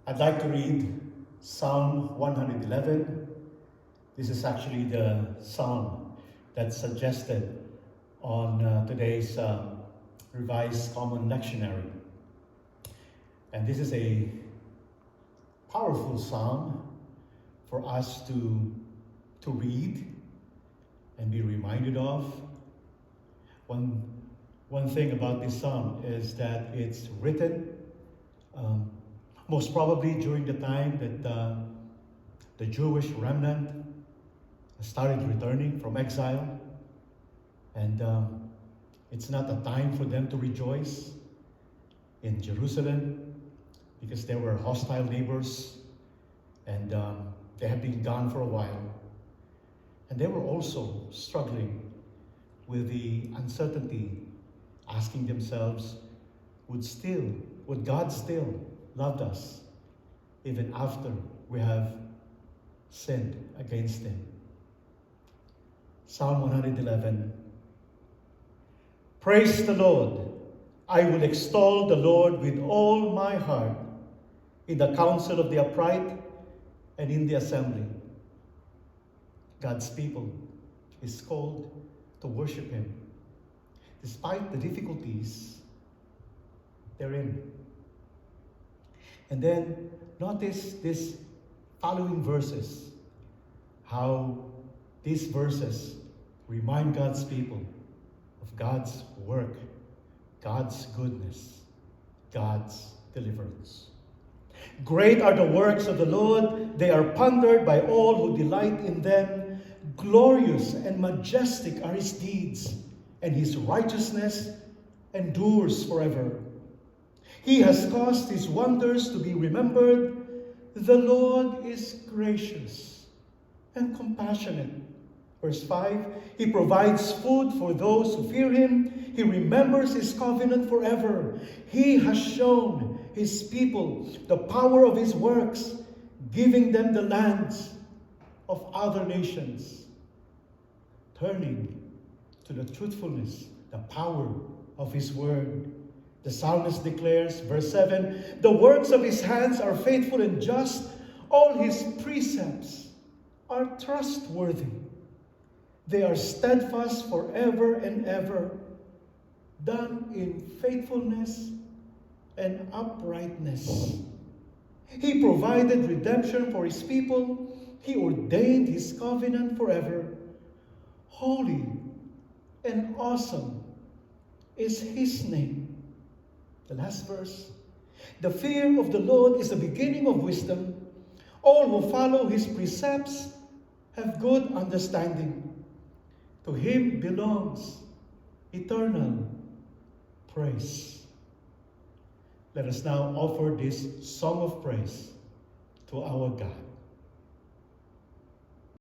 I'd like to read Psalm 111. This is actually the psalm that's suggested on today's Revised Common Lectionary. And this is a powerful psalm for us to read and be reminded of. One thing about this psalm is that it's written most probably during the time that the Jewish remnant started returning from exile. And it's not a time for them to rejoice in Jerusalem because there were hostile neighbors and they had been gone for a while. And they were also struggling with the uncertainty, asking themselves, would God still love us even after we have sinned against Him? Psalm 111. Praise the Lord. I will extol the Lord with all my heart in the council of the upright and in the assembly. God's people is called to worship Him despite the difficulties they're in. And then notice these following verses, how these verses remind God's people of God's work, God's goodness, God's deliverance. Great are the works of the Lord. They are pondered by all who delight in them. Glorious and majestic are His deeds, and His righteousness endures forever. He has caused His wonders to be remembered. The Lord is gracious and compassionate. Verse 5, He provides food for those who fear Him. He remembers His covenant forever. He has shown His people the power of His works, giving them the lands of other nations. Turning to the truthfulness, the power of His word. The psalmist declares, verse 7, the works of His hands are faithful and just. All His precepts are trustworthy. They are steadfast forever and ever, done in faithfulness and uprightness. He provided redemption for His people. He ordained His covenant forever. Holy and awesome is His name. The last verse. The fear of the Lord is the beginning of wisdom. All who follow His precepts have good understanding. To Him belongs eternal praise. Let us now offer this song of praise to our God.